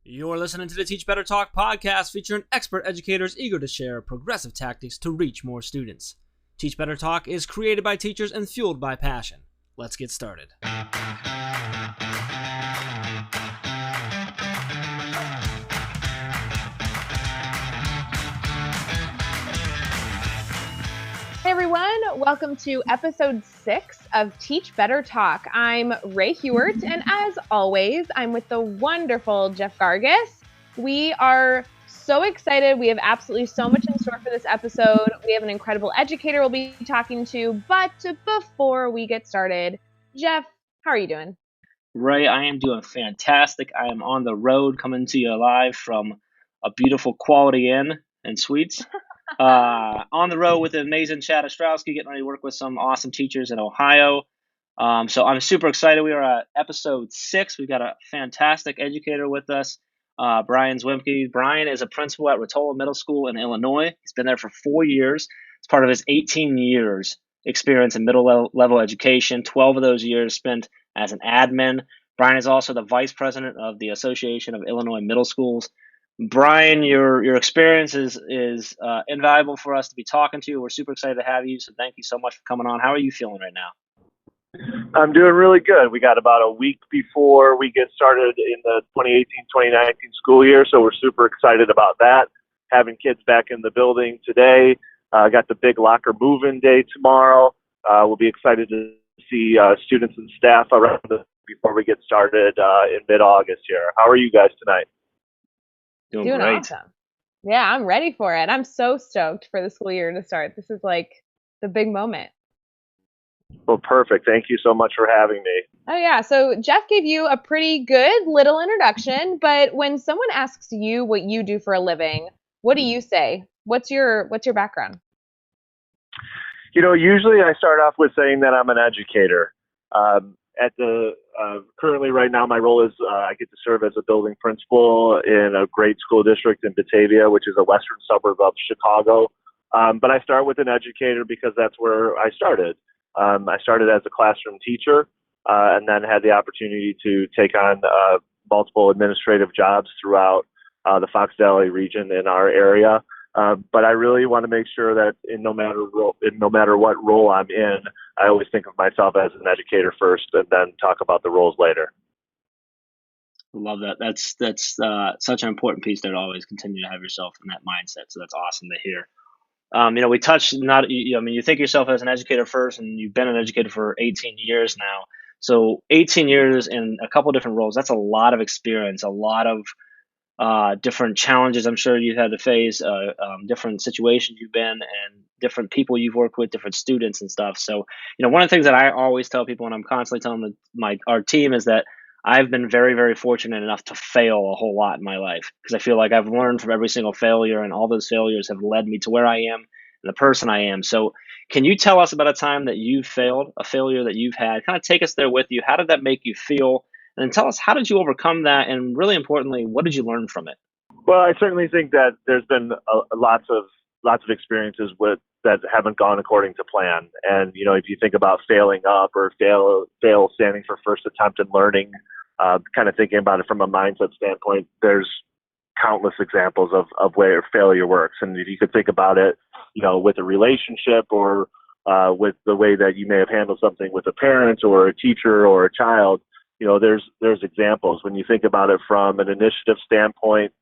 You're listening to the Teach Better Talk podcast featuring expert educators eager to share progressive tactics to reach more students. Teach Better Talk is created by teachers and fueled by passion. Let's get started. Hey everyone, welcome to episode 6 of Teach Better Talk. I'm Ray Hewart, and as always, I'm with the wonderful Jeff Gargis. We are so excited. We have absolutely so much in store for this episode. We have an incredible educator we'll be talking to, but before we get started, Jeff, how are you doing? Ray, I am doing fantastic. I am on the road coming to you live from a beautiful Quality Inn and Suites. On the road with the amazing Chad Ostrowski, getting ready to work with some awesome teachers in Ohio. So I'm super excited. We are at episode 6. We've got a fantastic educator with us, Bryan Zwemke. Bryan is a principal at Rotolo Middle School in Illinois. He's been there for 4 years. It's part of his 18 years experience in middle level education. 12 of those years spent as an admin. Bryan is also the vice president of the Association of Illinois Middle Schools. Bryan, your experience is invaluable for us to be talking to. We're super excited to have you, so thank you so much for coming on. How are you feeling right now? I'm doing really good. We got about a week before we get started in the 2018-2019 school year, so we're super excited about that. Having kids back in the building today. Got the big locker move-in day tomorrow. We'll be excited to see students and staff around before we get started in mid-August here. How are you guys tonight? Doing great. Awesome. Yeah, I'm ready for it. I'm so stoked for the school year to start. This is like the big moment. Well, perfect. Thank you so much for having me. Oh, yeah. So Jeff gave you a pretty good little introduction, but when someone asks you what you do for a living, what do you say? What's your background? Usually I start off with saying that I'm an educator. Currently right now, my role is I get to serve as a building principal in a great school district in Batavia, which is a western suburb of Chicago. But I start with an educator because that's where I started. I started as a classroom teacher and then had the opportunity to take on multiple administrative jobs throughout the Fox Valley region in our area. But I really want to make sure that no matter what role I'm in, I always think of myself as an educator first and then talk about the roles later. Love that. That's such an important piece there to always continue to have yourself in that mindset. So that's awesome to hear. We touched you think of yourself as an educator first, and you've been an educator for 18 years now. So 18 years in a couple different roles, that's a lot of experience, a lot of different challenges I'm sure you've had to face, different situations you've been in, different people you've worked with, different students and stuff. So, one of the things that I always tell people, and I'm constantly telling our team, is that I've been very, very fortunate enough to fail a whole lot in my life, because I feel like I've learned from every single failure, and all those failures have led me to where I am and the person I am. So can you tell us about a time that you failed, a failure that you've had? Kind of take us there with you. How did that make you feel? And then tell us, how did you overcome that? And really importantly, what did you learn from it? Well, I certainly think that there's been lots of experiences that haven't gone according to plan. And, if you think about failing up or fail standing for first attempt and learning, kind of thinking about it from a mindset standpoint, there's countless examples of where failure works. And if you could think about it, with a relationship or with the way that you may have handled something with a parent or a teacher or a child, there's examples. When you think about it from an initiative standpoint,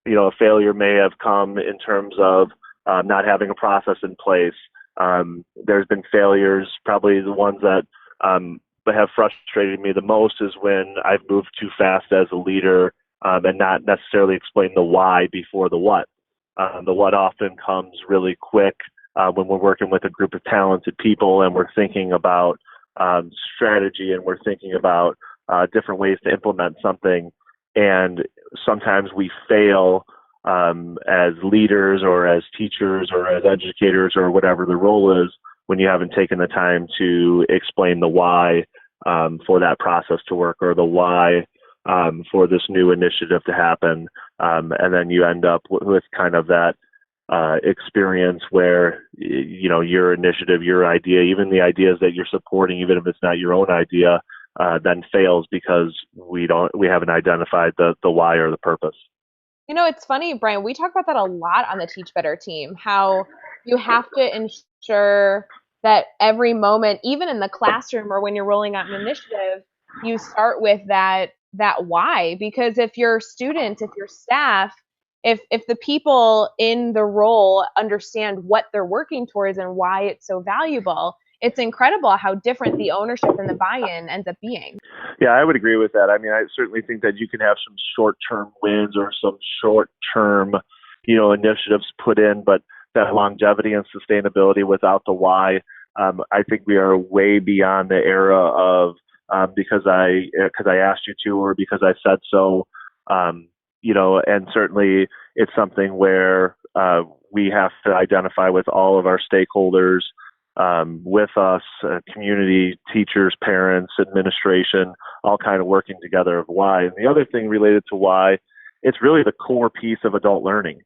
a failure may have come in terms of not having a process in place. There's been failures, probably the ones that have frustrated me the most is when I've moved too fast as a leader and not necessarily explain the why before the what. The what often comes really quick when we're working with a group of talented people and we're thinking about strategy and we're thinking about different ways to implement something. And sometimes we fail as leaders or as teachers or as educators or whatever the role is when you haven't taken the time to explain the why for that process to work or the why for this new initiative to happen. And then you end up with kind of that experience where, your initiative, your idea, even the ideas that you're supporting, even if it's not your own idea, then fails because we haven't identified the why or the purpose. It's funny, Brian, we talk about that a lot on the Teach Better team, how you have to ensure that every moment, even in the classroom or when you're rolling out an initiative, you start with that why. Because if your students, if your staff, if the people in the role understand what they're working towards and why it's so valuable, it's incredible how different the ownership and the buy-in ends up being. Yeah, I would agree with that. I mean, I certainly think that you can have some short-term wins or some short-term, initiatives put in, but that longevity and sustainability without the why, I think we are way beyond the era of because I asked you to or because I said so. And certainly it's something where we have to identify with all of our stakeholders with us, community, teachers, parents, administration, all kind of working together of why. And the other thing related to why, it's really the core piece of adult learning.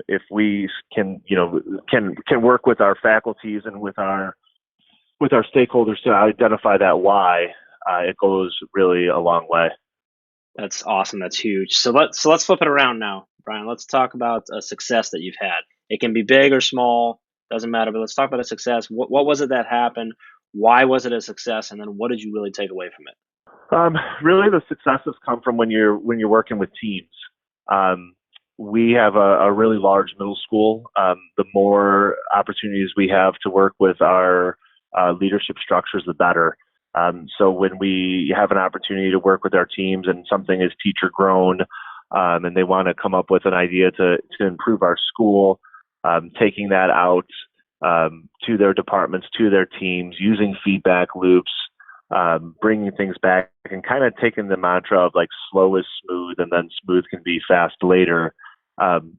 If we can work with our faculties and with our stakeholders to identify that why, it goes really a long way. That's awesome. That's huge. So let's flip it around now, Brian. Let's talk about a success that you've had. It can be big or small, doesn't matter. But let's talk about a success. What was it that happened? Why was it a success? And then what did you really take away from it? Really, the successes come from when you're working with teams. Um, we have a really large middle school. The more opportunities we have to work with our leadership structures, the better. So when we have an opportunity to work with our teams and something is teacher grown, and they want to come up with an idea to improve our school, taking that out to their departments, to their teams, using feedback loops, bringing things back and kind of taking the mantra of like slow is smooth and then smooth can be fast later.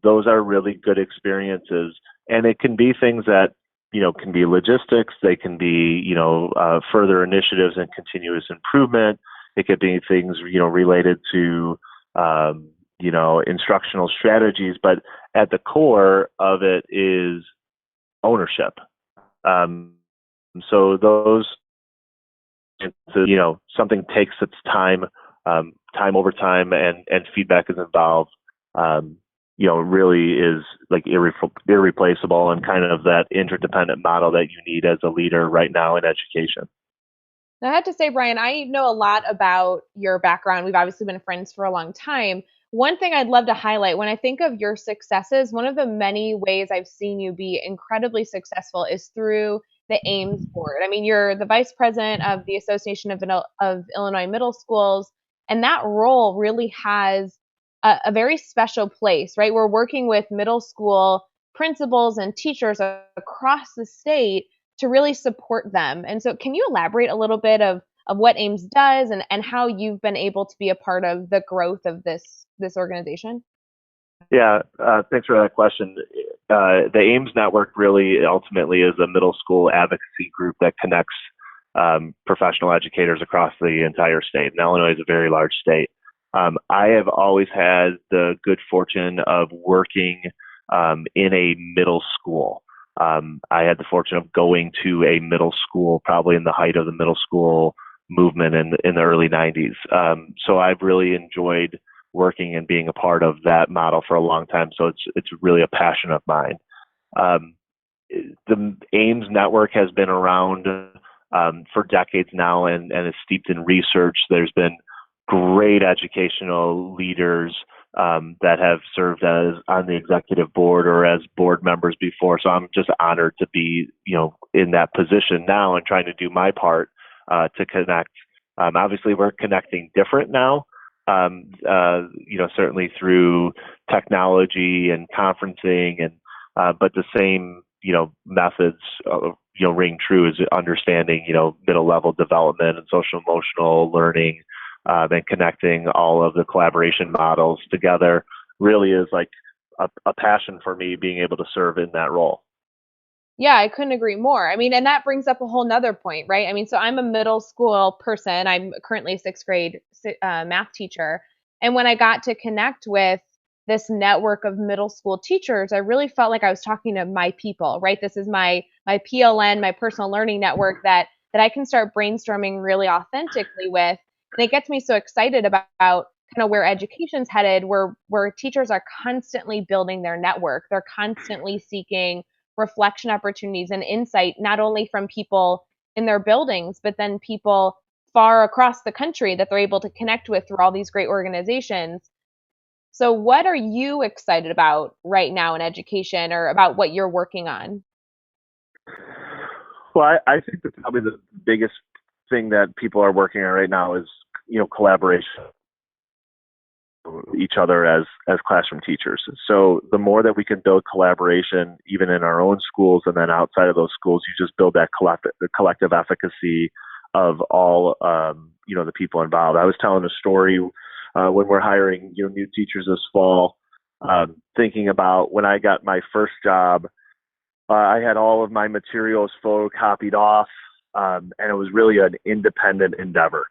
Those are really good experiences. And it can be things that, can be logistics. They can be, further initiatives and continuous improvement. It could be things, related to, instructional strategies. But at the core of it is ownership. So those, something takes its time, time over time, and feedback is involved. Really is like irreplaceable and kind of that interdependent model that you need as a leader right now in education. Now, I have to say, Brian, I know a lot about your background. We've obviously been friends for a long time. One thing I'd love to highlight when I think of your successes, one of the many ways I've seen you be incredibly successful is through the Ames board. I mean, you're the vice president of the Association of Illinois Middle Schools, and that role really has a very special place, right? We're working with middle school principals and teachers across the state to really support them. And so can you elaborate a little bit of what Ames does and how you've been able to be a part of the growth of this organization? Yeah, thanks for that question. The Ames Network really ultimately is a middle school advocacy group that connects professional educators across the entire state. And Illinois is a very large state. I have always had the good fortune of working in a middle school. I had the fortune of going to a middle school, probably in the height of the middle school movement in the early 90s. So I've really enjoyed working and being a part of that model for a long time. So it's really a passion of mine. Um, the Ames network has been around for decades now and is steeped in research. There's been great educational leaders that have served as on the executive board or as board members before. So I'm just honored to be, in that position now and trying to do my part to connect. Obviously, we're connecting different now. Certainly through technology and conferencing, and but the same, methods, ring true is understanding, middle level development and social emotional learning, and connecting all of the collaboration models together really is like a passion for me being able to serve in that role. Yeah, I couldn't agree more. I mean, and that brings up a whole nother point, right? I mean, so I'm a middle school person. I'm currently a sixth grade math teacher. And when I got to connect with this network of middle school teachers, I really felt like I was talking to my people, right? This is my PLN, my personal learning network that that I can start brainstorming really authentically with. And it gets me so excited about kind of where education's headed, where teachers are constantly building their network. They're constantly seeking reflection opportunities and insight, not only from people in their buildings, but then people far across the country that they're able to connect with through all these great organizations. So what are you excited about right now in education, or about what you're working on? Well, I think that probably the biggest thing that people are working on right now is, collaboration with each other as classroom teachers. So the more that we can build collaboration, even in our own schools and then outside of those schools, you just build that collective efficacy of all, the people involved. I was telling a story when we're hiring, new teachers this fall, thinking about when I got my first job. I had all of my materials photocopied off, and it was really an independent endeavor.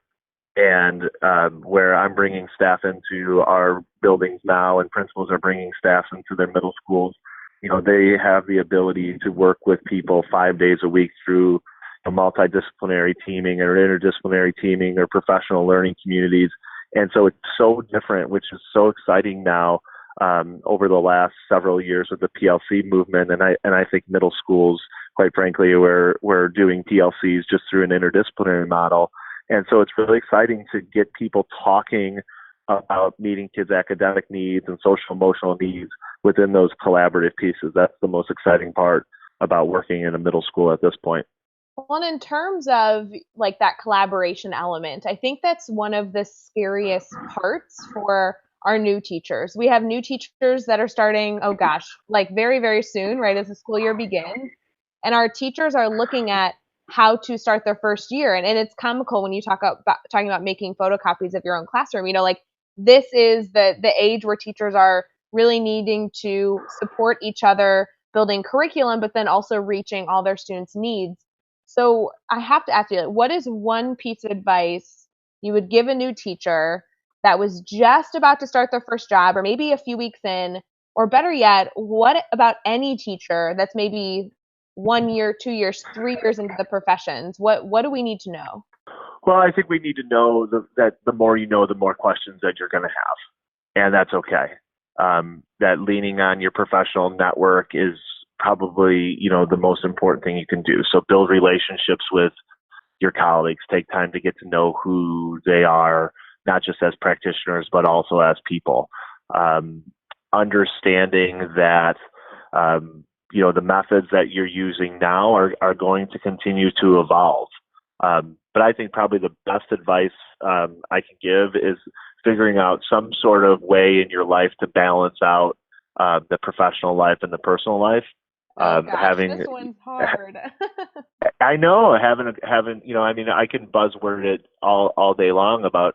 And where I'm bringing staff into our buildings now, and principals are bringing staff into their middle schools, they have the ability to work with people 5 days a week through multidisciplinary teaming or interdisciplinary teaming or professional learning communities. And so it's so different, which is so exciting now over the last several years with the PLC movement. And I think middle schools, quite frankly, we're doing PLCs just through an interdisciplinary model. And so it's really exciting to get people talking about meeting kids' academic needs and social emotional needs within those collaborative pieces. That's the most exciting part about working in a middle school at this point. Well, in terms of like that collaboration element, I think that's one of the scariest parts for our new teachers. We have new teachers that are starting, oh gosh, like very, very soon, right as the school year begins. And our teachers are looking at how to start their first year. And it's comical when you talking about making photocopies of your own classroom. Like this is the age where teachers are really needing to support each other, building curriculum, but then also reaching all their students' needs. So I have to ask you, what is one piece of advice you would give a new teacher that was just about to start their first job, or maybe a few weeks in, or better yet, what about any teacher that's maybe 1 year, 2 years, 3 years into the professions? What do we need to know? Well, I think we need to know that the more you know, the more questions that you're going to have, and that's okay. That leaning on your professional network is probably, the most important thing you can do. So build relationships with your colleagues, take time to get to know who they are, not just as practitioners, but also as people. Understanding that, the methods that you're using now are going to continue to evolve. But I think probably the best advice I can give is figuring out some sort of way in your life to balance out the professional life and the personal life. Oh gosh, this one's hard. I know having I can buzzword it all day long about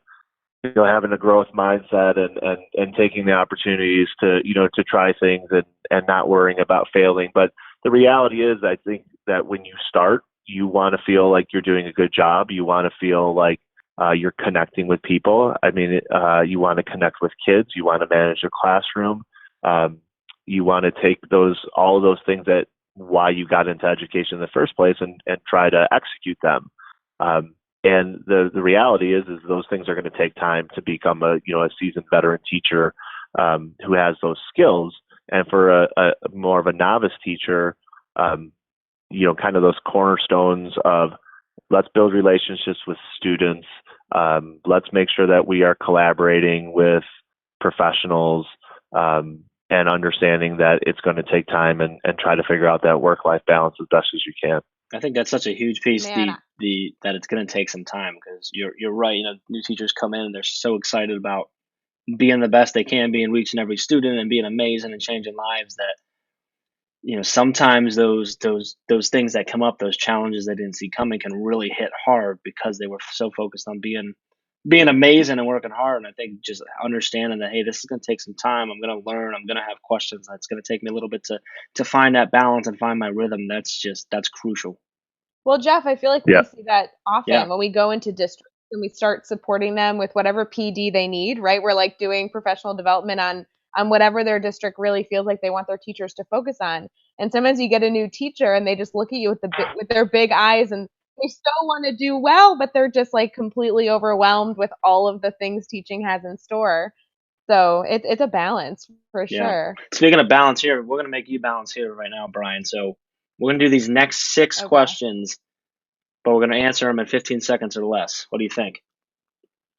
having a growth mindset and taking the opportunities to try things and not worrying about failing. But the reality is, I think that when you start, you want to feel like you're doing a good job. You want to feel like you're connecting with people. You want to connect with kids. You want to manage a classroom. You want to take all of those things that why you got into education in the first place and try to execute them. And the reality is those things are going to take time to become a seasoned veteran teacher who has those skills. And for a more of a novice teacher, kind of those cornerstones of let's build relationships with students. Let's make sure that we are collaborating with professionals and understanding that it's going to take time and try to figure out that work-life balance as best as you can. I think that's such a huge piece. Man, The that it's going to take some time, because you're right. New teachers come in and they're so excited about being the best they can be and reaching every student and being amazing and changing lives that sometimes those things that come up, those challenges they didn't see coming, can really hit hard because they were so focused on being amazing and working hard. And I think just understanding that, hey, this is going to take some time. I'm going to learn. I'm going to have questions. It's going to take me a little bit to find that balance and find my rhythm. That's crucial. well, Jeff, I feel like Yeah. we see that Yeah. often when we go into districts and we start supporting them with whatever PD they need, right? We're like doing professional development on whatever their district really feels like they want their teachers to focus on. And sometimes you get a new teacher and they just look at you with with their big eyes and they still want to do well, but they're just like completely overwhelmed with all of the things teaching has in store. So it's a balance for Yeah. sure. Speaking of balance here, we're going to make you balance here right now, Bryan. So we're going to do these next 6 Oh gosh. questions, but we're going to answer them in 15 seconds or less. What do you think?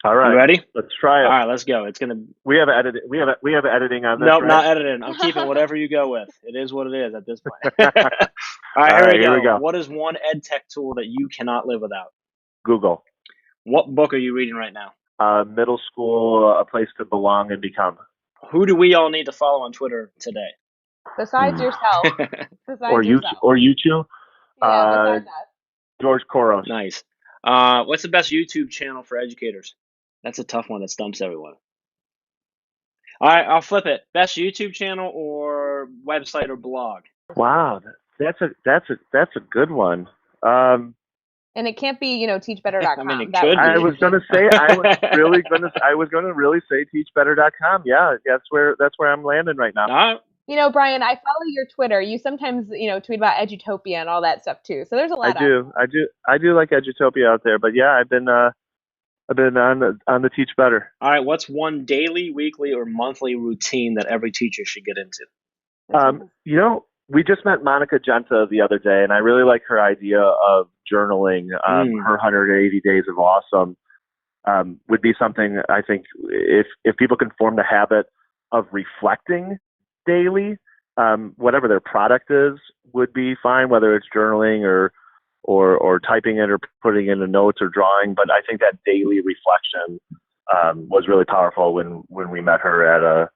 All You right, ready? let's try All it. right, let's go. It's going to. We have editing. We have editing on this, Nope, right? not editing. I'm keeping whatever you go with. It is what it is at this point. All All right, right, here here we we go. go. What is one ed tech tool that you cannot live without? Google. What book are you reading right now? Middle school, A Place to Belong and Become. Who do we all need to follow on Twitter today? Besides yourself. Or Besides you, yourself. or you two. Yeah, besides us. George Koros. Nice. What's the best YouTube channel for educators? That's a tough one that stumps everyone. All right, I'll flip it. Best YouTube channel or website or blog? Wow, that's a good one. And it can't be, I mean, teachbetter.com. it That would could I be be. was gonna say I was gonna really say teachbetter.com. Yeah, that's where I'm landing right now. All right. Brian, I follow your Twitter. You sometimes, tweet about Edutopia and all that stuff too. So there's a lot out there. I do like Edutopia out there, but yeah, I've been on the Teach Better. All right, what's one daily, weekly, or monthly routine that every teacher should get into? We just met Monica Genta the other day, and I really like her idea of journaling. Her 180 days of awesome would be something I think if people can form the habit of reflecting daily, whatever their product is would be fine, whether it's journaling or typing it or putting in the notes or drawing. But I think that daily reflection was really powerful when we met her at a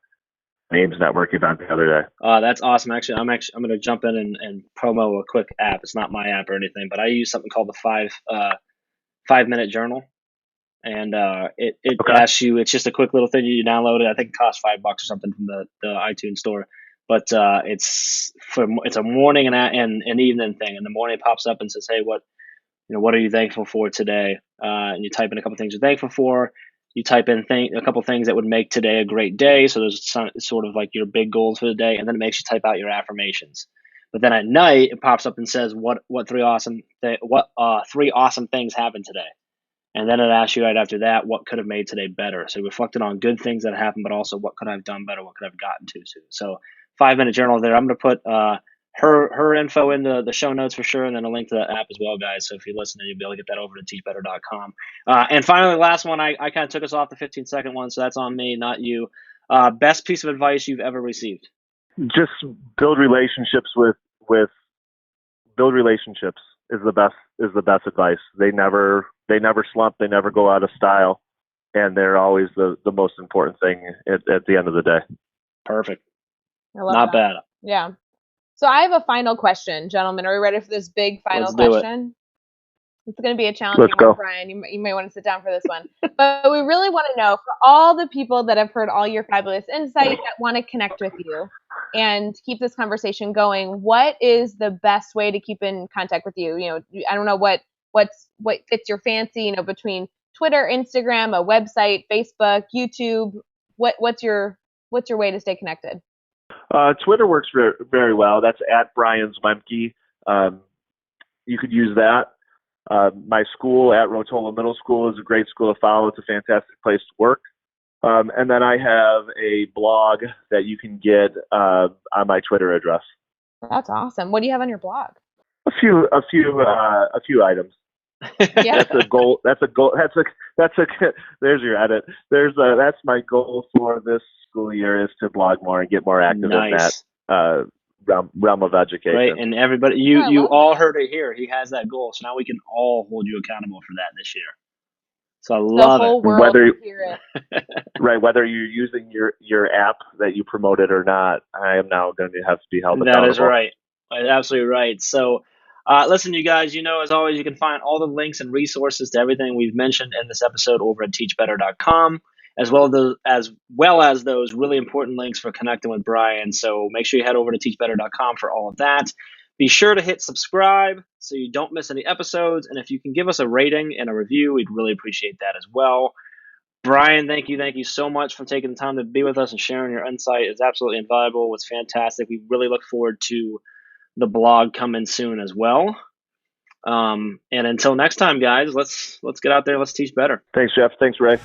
Names Network event the other day. That's awesome. Actually, I'm going to jump in and promo a quick app. It's not my app or anything, but I use something called the 5 minute journal, and it Okay. asks you. It's just a quick little thing you download it. I think it costs $5 or something from the iTunes store, but it's a morning and evening thing. In the morning, it pops up and says, "Hey, what are you thankful for today?" And you type in a couple things you're thankful for. You type in a couple things that would make today a great day. So there's sort of like your big goals for the day, and then it makes you type out your affirmations. But then at night, it pops up and says what three awesome things happened today, and then it asks you right after that what could have made today better. So reflecting on good things that happened, but also what could I have done better, what could I have gotten to soon. So 5 minute journal there. I'm going to put her info in the show notes for sure, and then a link to that app as well, guys. So if you're listening, you'll be able to get that over to teachbetter.com. And finally, the last one, I kind of took us off the 15-second one, so that's on me, not you. Best piece of advice you've ever received? Just build relationships build relationships is the best advice. They never slump, they never go out of style, and they're always the most important thing at the end of the day. Perfect. I love Not that. bad. Yeah. So I have a final question, gentlemen. Are we ready for this big final Let's do it. question? It's going to be a challenging Let's go. one, Brian. You may want to sit down for this one. But we really want to know, for all the people that have heard all your fabulous insight, that want to connect with you and keep this conversation going, what is the best way to keep in contact with you? I don't know what fits your fancy, between Twitter, Instagram, a website, Facebook, YouTube. What's your way to stay connected? Twitter works very, very well. That's at Bryan Zwemke. You could use that. My school at Rotolo Middle School is a great school to follow. It's a fantastic place to work. And then I have a blog that you can get on my Twitter address. That's awesome. What do you have on your blog? A few items. Yeah. That's a goal. There's your edit. That's my goal for this school year is to blog more and get more active in that realm of education. Right, and everybody, you all heard it here. He has that goal, so now we can all hold you accountable for that this year. So I love the whole it. world can hear it. Right, whether you're using your app that you promoted or not, I am now going to have to be held accountable. That is right. Absolutely right. So, listen, you guys, as always, you can find all the links and resources to everything we've mentioned in this episode over at teachbetter.com, as well as those really important links for connecting with Bryan. So make sure you head over to teachbetter.com for all of that. Be sure to hit subscribe so you don't miss any episodes. And if you can give us a rating and a review, we'd really appreciate that as well. Bryan, thank you so much for taking the time to be with us and sharing your insight. It's absolutely invaluable. It's fantastic. We really look forward to the blog coming soon as well. And until next time, guys, let's get out there. Let's teach better. Thanks, Jeff. Thanks, Ray.